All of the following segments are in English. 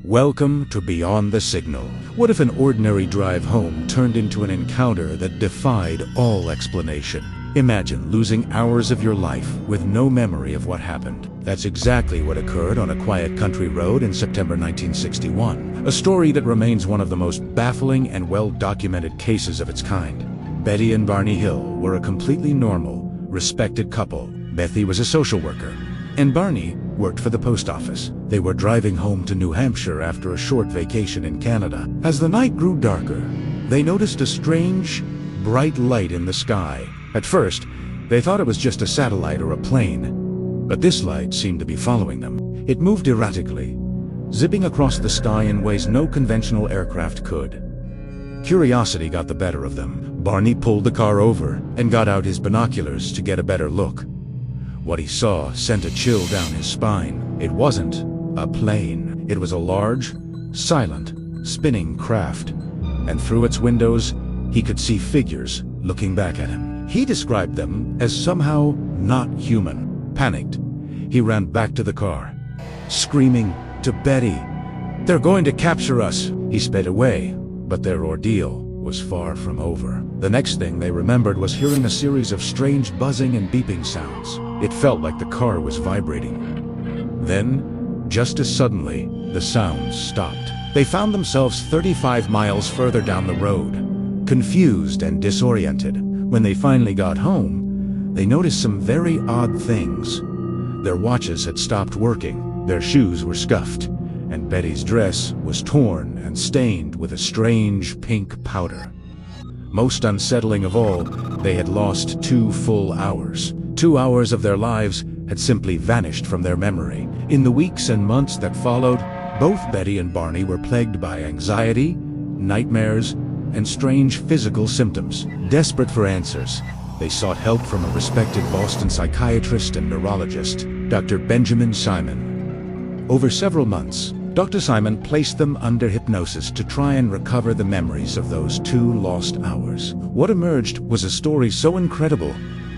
Welcome to Beyond the Signal. What if an ordinary drive home turned into an encounter that defied all explanation? Imagine losing hours of your life with no memory of what happened. That's exactly what occurred on a quiet country road in September 1961, a story that remains one of the most baffling and well-documented cases of its kind. Betty and Barney Hill were a completely normal, respected couple. Betty was a social worker, and Barney worked for the post office. They were driving home to New Hampshire after a short vacation in Canada. As the night grew darker, they noticed a strange, bright light in the sky. At first, they thought it was just a satellite or a plane, but this light seemed to be following them. It moved erratically, zipping across the sky in ways no conventional aircraft could. Curiosity got the better of them. Barney pulled the car over and got out his binoculars to get a better look. What he saw sent a chill down his spine. It wasn't a plane. It was a large, silent, spinning craft, and through its windows, he could see figures looking back at him. He described them as somehow not human. Panicked, he ran back to the car, screaming to Betty, "They're going to capture us!" He sped away, but their ordeal was far from over. The next thing they remembered was hearing a series of strange buzzing and beeping sounds. It felt like the car was vibrating. Then, just as suddenly, the sounds stopped. They found themselves 35 miles further down the road, confused and disoriented. When they finally got home, they noticed some very odd things. Their watches had stopped working, their shoes were scuffed, and Betty's dress was torn and stained with a strange pink powder. Most unsettling of all, they had lost 2 full hours. 2 hours of their lives had simply vanished from their memory. In the weeks and months that followed, both Betty and Barney were plagued by anxiety, nightmares, and strange physical symptoms. Desperate for answers, they sought help from a respected Boston psychiatrist and neurologist, Dr. Benjamin Simon. Over several months, Dr. Simon placed them under hypnosis to try and recover the memories of those 2 lost hours. What emerged was a story so incredible,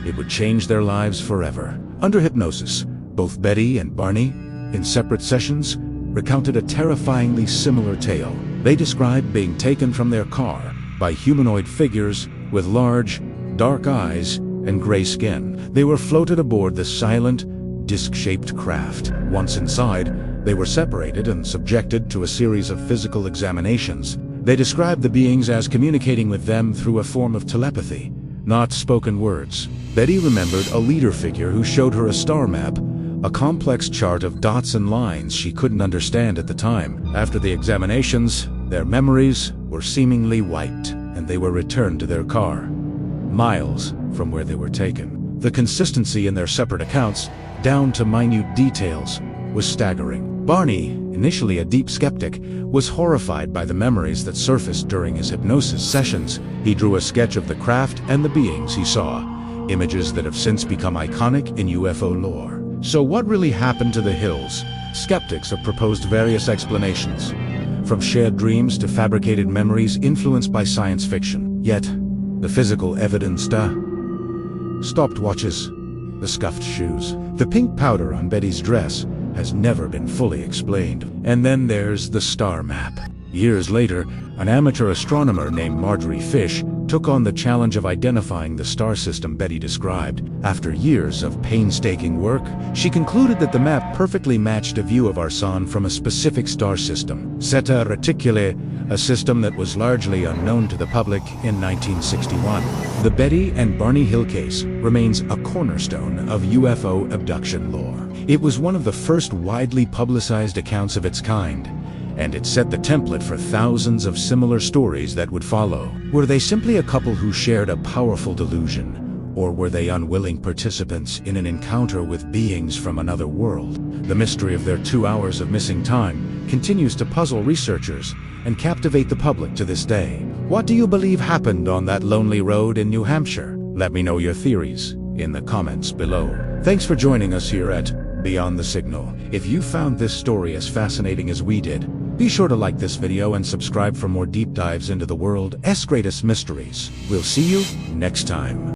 it would change their lives forever. Under hypnosis, both Betty and Barney, in separate sessions, recounted a terrifyingly similar tale. They described being taken from their car by humanoid figures with large, dark eyes and gray skin. They were floated aboard the silent, disc-shaped craft. Once inside, they were separated and subjected to a series of physical examinations. They described the beings as communicating with them through a form of telepathy, not spoken words. Betty remembered a leader figure who showed her a star map, a complex chart of dots and lines she couldn't understand at the time. After the examinations, their memories were seemingly wiped, and they were returned to their car, miles from where they were taken. The consistency in their separate accounts, down to minute details, was staggering. Barney, initially a deep skeptic, was horrified by the memories that surfaced during his hypnosis sessions. He drew a sketch of the craft and the beings he saw, images that have since become iconic in UFO lore. So what really happened to the Hills? Skeptics have proposed various explanations, from shared dreams to fabricated memories influenced by science fiction. Yet, the physical evidence stopped watches, the scuffed shoes, the pink powder on Betty's dress has never been fully explained. And then there's the star map. Years later, an amateur astronomer named Marjorie Fish took on the challenge of identifying the star system Betty described. After years of painstaking work, she concluded that the map perfectly matched a view of our sun from a specific star system, Zeta Reticuli, a system that was largely unknown to the public in 1961. The Betty and Barney Hill case remains a cornerstone of UFO abduction lore. It was one of the first widely publicized accounts of its kind, and it set the template for thousands of similar stories that would follow. Were they simply a couple who shared a powerful delusion, or were they unwilling participants in an encounter with beings from another world? The mystery of their 2 hours of missing time continues to puzzle researchers and captivate the public to this day. What do you believe happened on that lonely road in New Hampshire? Let me know your theories in the comments below. Thanks for joining us here at Beyond the Signal. If you found this story as fascinating as we did, be sure to like this video and subscribe for more deep dives into the world's greatest mysteries. We'll see you next time.